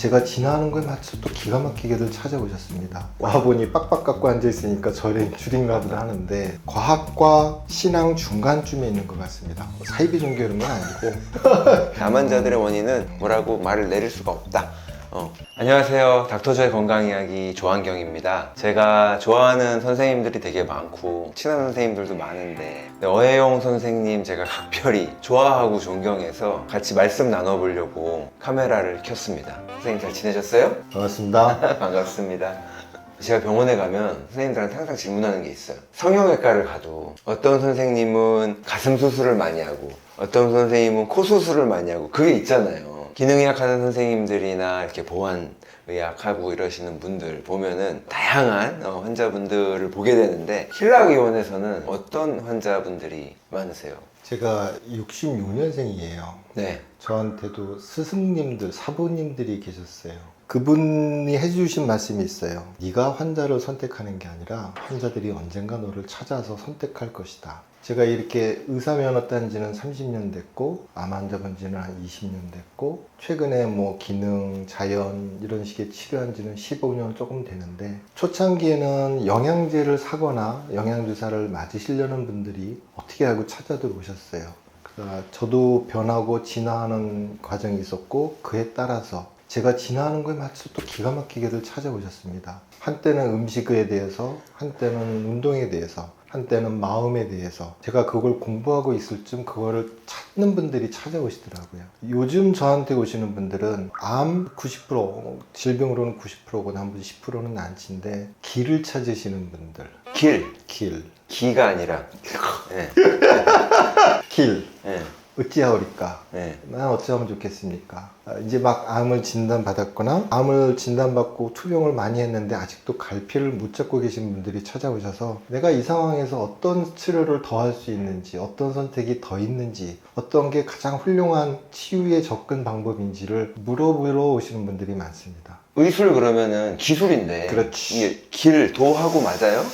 제가 지나는 거에 맞춰 또 기가 막히게들 찾아오셨습니다. 와보니 빡빡 갖고 앉아있으니까 저를 줄인가 보다 하는데 과학과 신앙 중간쯤에 있는 것 같습니다. 사이비 종교 이런 건 아니고 암환자들의 원인은 뭐라고 말을 내릴 수가 없다. 안녕하세요. 닥터조의 건강이야기 조한경입니다. 제가 좋아하는 선생님들이 되게 많고 친한 선생님들도 많은데 어혜영 선생님 제가 각별히 좋아하고 존경해서 같이 말씀 나눠보려고 카메라를 켰습니다. 선생님 잘 지내셨어요? 반갑습니다. 반갑습니다. 제가 병원에 가면 선생님들한테 항상 질문하는 게 있어요. 성형외과를 가도 어떤 선생님은 가슴 수술을 많이 하고 어떤 선생님은 코 수술을 많이 하고 그게 있잖아요. 기능의학 하는 선생님들이나 이렇게 보안의학하고 이러시는 분들 보면은 다양한 환자분들을 보게 되는데 힐락의원에서는 어떤 환자분들이 많으세요? 제가 66년생이에요. 네. 저한테도 스승님들, 사부님들이 계셨어요. 그분이 해주신 말씀이 있어요. 네가 환자를 선택하는 게 아니라 환자들이 언젠가 너를 찾아서 선택할 것이다. 제가 이렇게 의사 면허 딴 지는 30년 됐고 암 환자 본 지는 한 20년 됐고 최근에 뭐 기능, 자연 이런 식의 치료한 지는 15년 조금 되는데 초창기에는 영양제를 사거나 영양주사를 맞으시려는 분들이 어떻게 알고 찾아 들어오셨어요. 그러다 저도 변하고 진화하는 과정이 있었고 그에 따라서 제가 진화하는 거에 맞춰 또 기가 막히게들 찾아오셨습니다. 한때는 음식에 대해서, 한때는 운동에 대해서, 한때는 마음에 대해서 제가 그걸 공부하고 있을 쯤 그거를 찾는 분들이 찾아오시더라고요. 요즘 저한테 오시는 분들은 암 90%, 질병으로는 90%고 나머지 10%는 난치인데 길을 찾으시는 분들. 길. 기가 아니라 네. 길. 네. 어찌하오리까? 네. 난 어찌하면 좋겠습니까? 이제 막 암을 진단받았거나 암을 진단받고 투병을 많이 했는데 아직도 갈피를 못 잡고 계신 분들이 찾아오셔서 내가 이 상황에서 어떤 치료를 더 할 수 있는지, 어떤 선택이 더 있는지, 어떤 게 가장 훌륭한 치유의 접근 방법인지를 물어보러 오시는 분들이 많습니다. 의술 그러면은 기술인데 그렇지. 이게 길도하고 맞아요?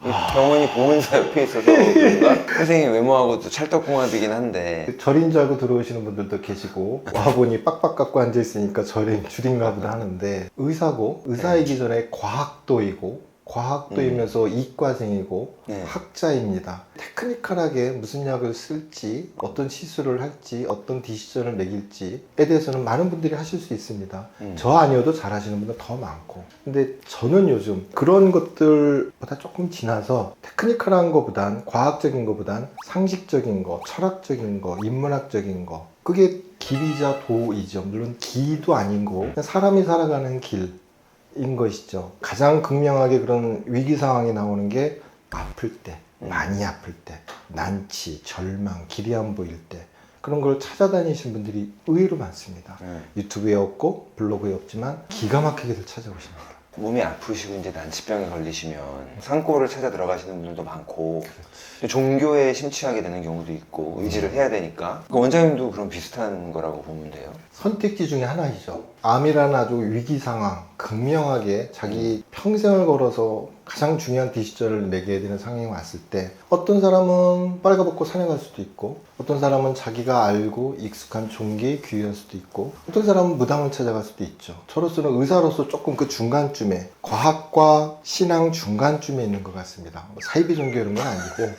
병원이 보험사 옆에 있어서 그런가? 선생님 외모하고도 찰떡궁합이긴 한데 절인 줄 알고 들어오시는 분들도 계시고 와보니 빡빡 갖고 앉아있으니까 절인 줄인가 보다 하는데 의사고 의사이기 전에 과학도이고 과학도이면서 이과생이고 네. 학자입니다. 테크니컬하게 무슨 약을 쓸지 어떤 시술을 할지 어떤 디시전을 매길지에 대해서는 많은 분들이 하실 수 있습니다. 저 아니어도 잘 하시는 분들 더 많고 근데 저는 요즘 그런 것들보다 조금 지나서 테크니컬한 것보단 과학적인 것보단 상식적인 거, 철학적인 거, 인문학적인 거 그게 길이자 도이죠. 물론 기도 아닌 거 그냥 사람이 살아가는 길 인 것이죠. 가장 극명하게 그런 위기 상황이 나오는 게 아플 때, 많이 아플 때, 난치, 절망, 길이 안 보일 때 그런 걸 찾아다니신 분들이 의외로 많습니다. 유튜브에 없고 블로그에 없지만 기가 막히게들 찾아오십니다. 몸이 아프시고 이제 난치병에 걸리시면 산골을 찾아 들어가시는 분들도 많고 종교에 심취하게 되는 경우도 있고 의지를 해야 되니까 원장님도 그런 비슷한 거라고 보면 돼요. 선택지 중에 하나이죠. 암이라는 아주 위기 상황, 극명하게 자기 평생을 걸어서 가장 중요한 디시전을 매겨야 되는 상황이 왔을 때 어떤 사람은 빨가벗고 산에 갈 수도 있고 어떤 사람은 자기가 알고 익숙한 종교에 귀의할 수도 있고 어떤 사람은 무당을 찾아갈 수도 있죠. 저로서는 의사로서 조금 그 중간쯤에 과학과 신앙 중간쯤에 있는 것 같습니다. 사이비 종교 이런 건 아니고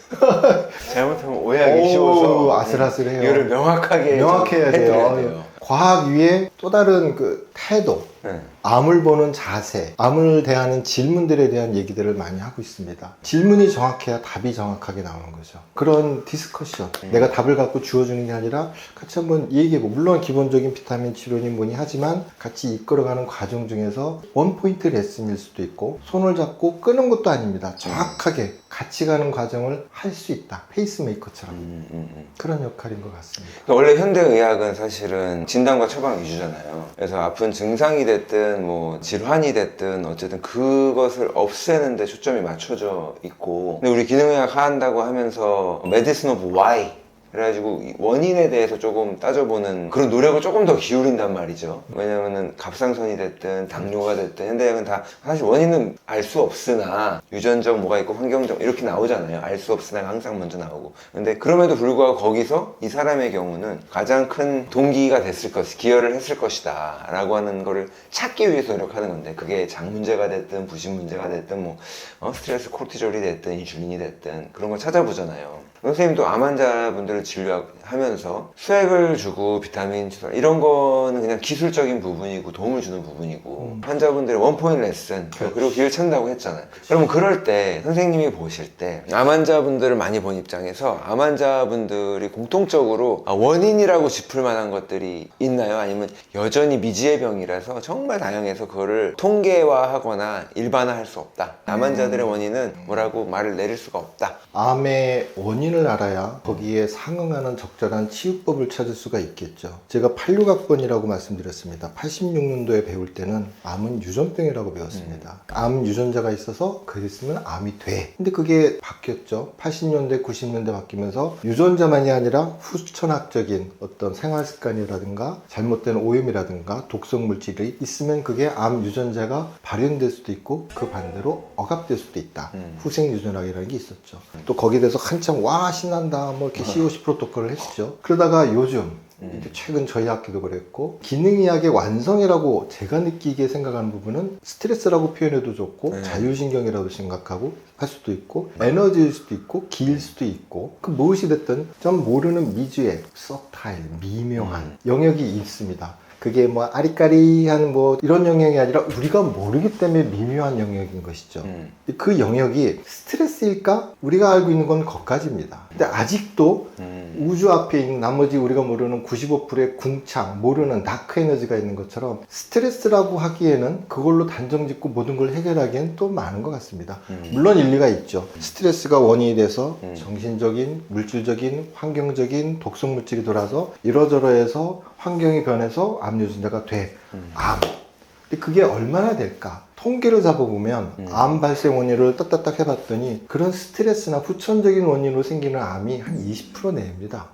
잘못하면 오해하기 쉬워서 아슬아슬해요. 이거를 명확하게 명확해야 해드려야 돼요. 과학 위에 또 다른 그 태도, 네. 암을 보는 자세, 암을 대하는 질문들에 대한 얘기들을 많이 하고 있습니다. 질문이 정확해야 답이 정확하게 나오는 거죠. 그런 디스커션, 내가 답을 갖고 주어주는 게 아니라 같이 한번 얘기해보고 물론 기본적인 비타민 치료니 뭐니 하지만 같이 이끌어가는 과정 중에서 원포인트 레슨일 수도 있고 손을 잡고 끄는 것도 아닙니다. 정확하게 같이 가는 과정을 할 수 있다. 페이스메이커처럼 그런 역할인 것 같습니다. 원래 현대의학은 사실은 진단과 처방 위주잖아요. 그래서 아픈 증상이 됐든 뭐 질환이 됐든 어쨌든 그것을 없애는 데 초점이 맞춰져 있고 근데 우리 기능의학 한다고 하면서 메디슨 오브 와이 그래가지고 이 원인에 대해서 조금 따져보는 그런 노력을 조금 더 기울인단 말이죠. 왜냐면은 갑상선이 됐든 당뇨가 됐든 현대약은 다 사실 원인은 알 수 없으나 유전적 뭐가 있고 환경적 이렇게 나오잖아요. 알 수 없으나 항상 먼저 나오고. 근데 그럼에도 불구하고 거기서 이 사람의 경우는 가장 큰 동기가 됐을 것이 기여를 했을 것이다 라고 하는 거를 찾기 위해서 노력하는 건데, 그게 장 문제가 됐든 부신 문제가 됐든 뭐 스트레스 코르티졸이 됐든 인슐린이 됐든 그런 걸 찾아보잖아요. 선생님도 암 환자분들을 진료하면서 수액을 주고 비타민 주사 이런 거는 그냥 기술적인 부분이고 도움을 주는 부분이고, 환자분들의 원포인트 레슨 그리고 길을 찾는다고 했잖아요. 그러면 그럴 때 선생님이 보실 때 암 환자분들을 많이 본 입장에서 암 환자분들이 공통적으로 원인이라고 짚을 만한 것들이 있나요? 아니면 여전히 미지의 병이라서 정말 다양해서 그거를 통계화하거나 일반화할 수 없다, 암 환자들의 원인은 뭐라고 말을 내릴 수가 없다? 암의 원인을 알아야 거기에 상응하는 적절한 치유법을 찾을 수가 있겠죠. 제가 86학번이라고 말씀드렸습니다. 86년도에 배울 때는 암은 유전병이라고 배웠습니다. 암 유전자가 있어서 그 있으면 암이 돼. 근데 그게 바뀌었죠. 80년대, 90년대 바뀌면서 유전자만이 아니라 후천학적인 어떤 생활 습관이라든가 잘못된 오염이라든가 독성 물질이 있으면 그게 암 유전자가 발현될 수도 있고 그 반대로 억압될 수도 있다. 후생 유전학이라는 게 있었죠. 또 거기에 대해서 한참 와 신난다 뭐 이렇게 COC 프로토콜을 했죠. 그러다가 요즘 이제 최근 저희 학교도 그랬고, 기능의학의 완성이라고 제가 느끼게 생각하는 부분은 스트레스라고 표현해도 좋고 자율신경이라고 생각하고 할 수도 있고 에너지일 수도 있고 기일 수도 있고, 그 무엇이 됐든 좀 모르는 미주의 서타일 미묘한 영역이 있습니다. 그게 뭐 아리까리한 뭐 이런 영역이 아니라 우리가 모르기 때문에 미묘한 영역인 것이죠. 그 영역이 스트레스일까? 우리가 알고 있는 건 거기까지입니다. 근데 아직도 우주 앞에 있는 나머지 우리가 모르는 95%의 궁창, 모르는 다크 에너지가 있는 것처럼 스트레스라고 하기에는 그걸로 단정 짓고 모든 걸 해결하기엔 또 많은 것 같습니다. 물론 일리가 있죠. 스트레스가 원인이 돼서 정신적인, 물질적인, 환경적인 독성 물질이 돌아서 이러저러해서 환경이 변해서 암 유전자가 돼. 암. 근데 그게 얼마나 될까? 통계를 잡아보면 암 발생 원인을 딱딱딱 해봤더니 그런 스트레스나 후천적인 원인으로 생기는 암이 한 20% 내입니다.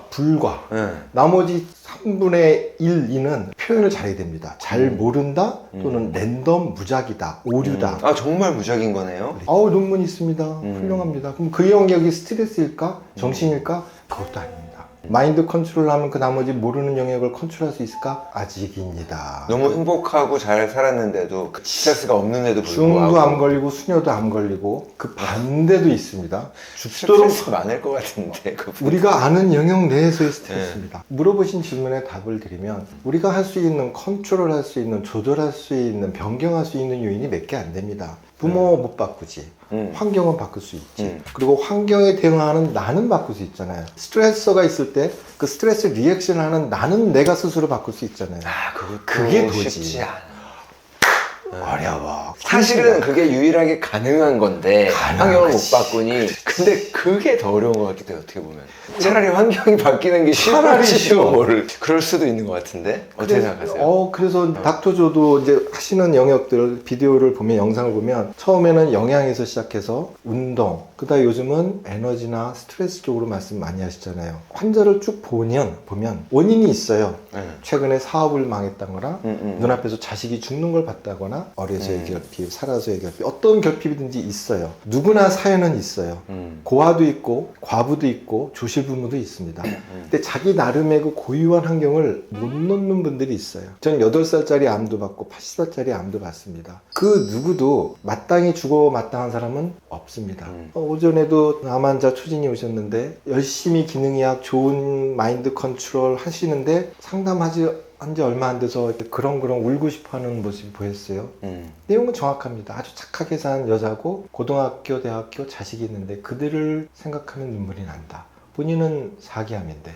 불과. 나머지 3분의 1, 2는 표현을 잘해야 됩니다. 잘 모른다 또는 랜덤 무작이다, 오류다. 아 정말 무작인 거네요? 아우 논문이 있습니다. 훌륭합니다. 그럼 그 영역이 스트레스일까? 정신일까? 그것도 아닙니다. 마인드 컨트롤 하면 그 나머지 모르는 영역을 컨트롤할 수 있을까? 아직입니다. 너무 행복하고 잘 살았는데도 그 스트레스가 없는데도 불구하고 중도 암 걸리고 수녀도 암 걸리고 그 반대도 있습니다. 스트레스 많을 것 같은데 우리가 아는 영역 내에서의 스트레스입니다. 물어보신 질문에 답을 드리면 우리가 할 수 있는 컨트롤 할 수 있는 조절할 수 있는 변경할 수 있는 요인이 몇 개 안 됩니다. 부모 못 바꾸지. 환경은 바꿀 수 있지. 그리고 환경에 대응하는 나는 바꿀 수 있잖아요. 스트레서가 있을 때 그 스트레스 리액션 하는 나는 내가 스스로 바꿀 수 있잖아요. 그게 도지. 쉽지 않아. 어려워. 사실은 그게 유일하게 가능한 건데 환경을 못 바꾸니. 근데 그게 더 어려운 것 같기도 해요. 어떻게 보면 차라리 환경이 바뀌는 게 쉬워. 그럴 수도 있는 것 같은데 어떻게 생각하세요? 그래서 닥터조도 이제 하시는 영역들 비디오를 보면 영상을 보면 처음에는 영양에서 시작해서 운동, 그다음에 요즘은 에너지나 스트레스 쪽으로 말씀 많이 하시잖아요. 환자를 쭉 보면 원인이 있어요. 최근에 사업을 망했다거나 눈앞에서 자식이 죽는 걸 봤다거나 어려서의 결핍, 살아서의 결핍, 어떤 결핍이든지 있어요. 누구나 사연은 있어요. 고아도 있고 과부도 있고 조실부모도 있습니다. 근데 자기 나름의 그 고유한 환경을 못 놓는 분들이 있어요. 전 8살짜리 암도 받고 80살짜리 암도 받습니다. 그 누구도 마땅히 죽어 마땅한 사람은 없습니다. 오전에도 암 환자 초진이 오셨는데 열심히 기능의학 좋은 마인드 컨트롤 하시는데 상담하지 한지 얼마 안 돼서 그렁그렁 울고 싶어하는 모습이 보였어요. 내용은 정확합니다. 아주 착하게 산 여자고 고등학교, 대학교 자식이 있는데 그들을 생각하면 눈물이 난다. 본인은 4기암인데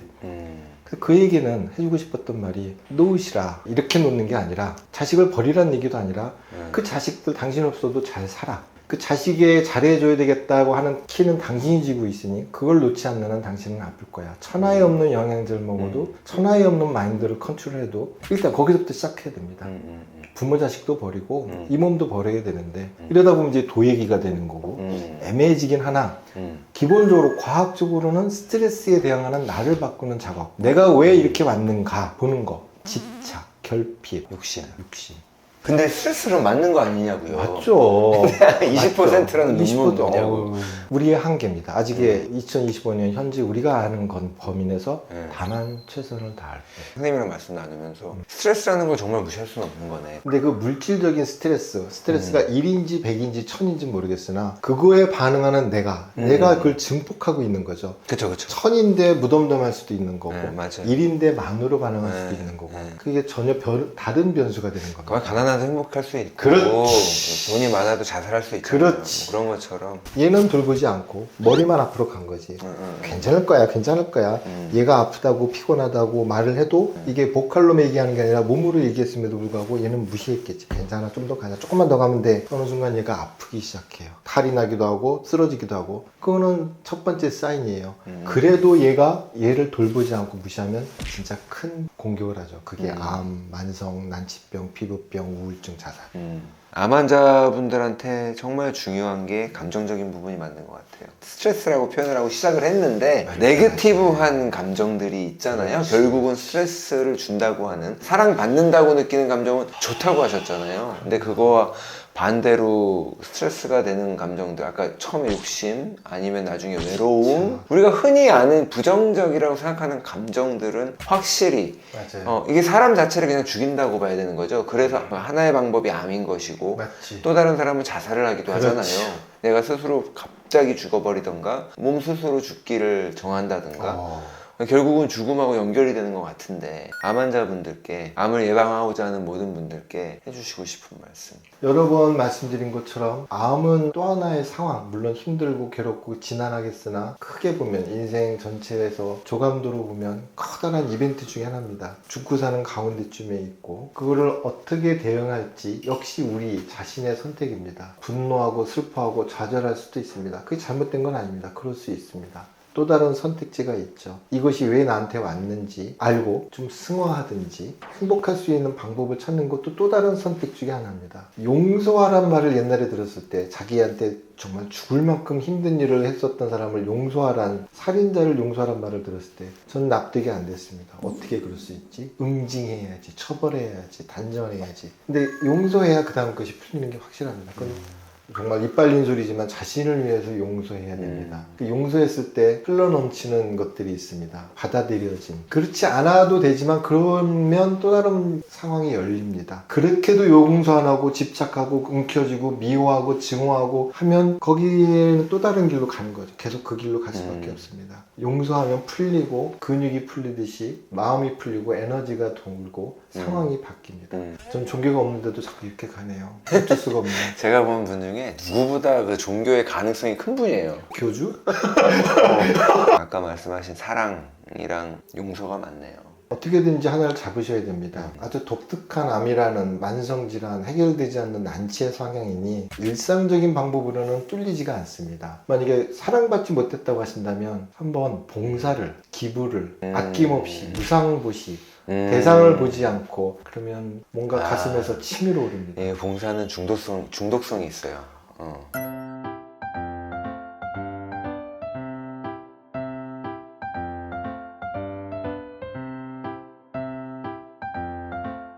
그 얘기는 해주고 싶었던 말이 놓으시라 이렇게 놓는 게 아니라 자식을 버리라는 얘기도 아니라 그 자식들 당신 없어도 잘 살아. 그 자식에 잘해줘야 되겠다고 하는 키는 당신이 쥐고 있으니 그걸 놓지 않는 한 당신은 아플 거야. 천하에 없는 영양제를 먹어도 천하에 없는 마인드를 컨트롤해도 일단 거기서부터 시작해야 됩니다. 부모 자식도 버리고 이 몸도 버려야 되는데 이러다 보면 이제 도예기가 되는 거고 애매해지긴 하나 기본적으로 과학적으로는 스트레스에 대항하는 나를 바꾸는 작업. 내가 왜 이렇게 왔는가 보는 거. 집착, 결핍, 욕심. 욕심. 근데 스트레스는 맞는 거 아니냐고요. 맞죠. 20%라는 눈물은 뭐냐고. 우리의 한계입니다. 아직의 2025년 현재 우리가 아는 건 범위 내에서 다만 최선을 다할 때. 선생님이랑 말씀 나누면서 스트레스라는 걸 정말 무시할 수는 없는 거네. 근데 그 물질적인 스트레스가 1인지 100인지 1000인지 모르겠으나 그거에 반응하는 내가 그걸 증폭하고 있는 거죠. 그쵸 그쵸. 1000인데 무덤덤할 수도 있는 거고 맞아요. 1인데 만으로 반응할 수도 있는 거고 그게 전혀 다른 변수가 되는 겁니다. 그만 가난해도 행복할 수 있고 그렇지. 돈이 많아도 자살할 수 있고 그렇지. 그런 것처럼 얘는 돌보지 않고 머리만 앞으로 간 거지. 괜찮을 거야 괜찮을 거야. 얘가 아프다고 피곤하다고 말을 해도 이게 보컬로 얘기하는 게 아니라 몸으로 얘기했음에도 불구하고 얘는 무시했겠지. 괜찮아 좀 더 가자 조금만 더 가면 돼. 어느 순간 얘가 아프기 시작해요. 탈이 나기도 하고 쓰러지기도 하고 그거는 첫 번째 사인이에요. 그래도 얘를 돌보지 않고 무시하면 진짜 큰 공격을 하죠. 그게 암, 만성, 난치병, 피부병, 우울증, 자살. 암 환자분들한테 정말 중요한 게 감정적인 부분이 맞는 것 같아요. 스트레스라고 표현을 하고 시작을 했는데 네거티브한 감정들이 있잖아요. 결국은 스트레스를 준다고 하는 사랑받는다고 느끼는 감정은 좋다고 하셨잖아요. 근데 그거와 반대로 스트레스가 되는 감정들 아까 처음에 욕심 아니면 나중에 외로움 우리가 흔히 아는 부정적이라고 생각하는 감정들은 확실히 맞아요. 이게 사람 자체를 그냥 죽인다고 봐야 되는 거죠. 그래서 하나의 방법이 암인 것이고 맞지. 또 다른 사람은 자살을 하기도 그렇지. 하잖아요. 내가 스스로 갑자기 죽어버리던가 몸 스스로 죽기를 정한다든가 결국은 죽음하고 연결이 되는 것 같은데 암 환자분들께 암을 예방하고자 하는 모든 분들께 해주시고 싶은 말씀. 여러 번 말씀드린 것처럼 암은 또 하나의 상황 물론 힘들고 괴롭고 지난하겠으나 크게 보면 인생 전체에서 조감도로 보면 커다란 이벤트 중에 하나입니다. 죽고 사는 가운데쯤에 있고 그거를 어떻게 대응할지 역시 우리 자신의 선택입니다. 분노하고 슬퍼하고 좌절할 수도 있습니다. 그게 잘못된 건 아닙니다. 그럴 수 있습니다. 또 다른 선택지가 있죠. 이것이 왜 나한테 왔는지 알고 좀 승화하든지 행복할 수 있는 방법을 찾는 것도 또 다른 선택 중에 하나입니다. 용서하란 말을 옛날에 들었을 때 자기한테 정말 죽을 만큼 힘든 일을 했었던 사람을 용서하란 살인자를 용서하란 말을 들었을 때 전 납득이 안 됐습니다. 어떻게 그럴 수 있지? 응징해야지, 처벌해야지, 단정해야지. 근데 용서해야 그 다음 것이 풀리는 게 확실합니다. 그건 정말 이빨린 소리지만 자신을 위해서 용서해야 됩니다. 용서했을 때 흘러넘치는 것들이 있습니다. 받아들여진. 그렇지 않아도 되지만 그러면 또 다른 상황이 열립니다. 그렇게도 용서 안 하고 집착하고 움켜쥐고 미워하고 증오하고 하면 거기에는 또 다른 길로 가는 거죠. 계속 그 길로 갈 수밖에 없습니다. 용서하면 풀리고 근육이 풀리듯이 마음이 풀리고 에너지가 돌고 상황이 바뀝니다. 전 종교가 없는데도 자꾸 이렇게 가네요. 어쩔 수가 없네요. 제가 본 분 중에 누구보다 그 종교의 가능성이 큰 분이에요. 교주? 아까 말씀하신 사랑이랑 용서가 맞네요. 어떻게든지 하나를 잡으셔야 됩니다. 아주 독특한 암이라는 만성질환, 해결되지 않는 난치의 성향이니 일상적인 방법으로는 뚫리지가 않습니다. 만약에 사랑받지 못했다고 하신다면 한번 봉사를, 기부를 아낌없이 무상보시 대상을 보지 않고 그러면 뭔가 가슴에서 치밀어 오릅니다. 예, 봉사는 중독성이 있어요.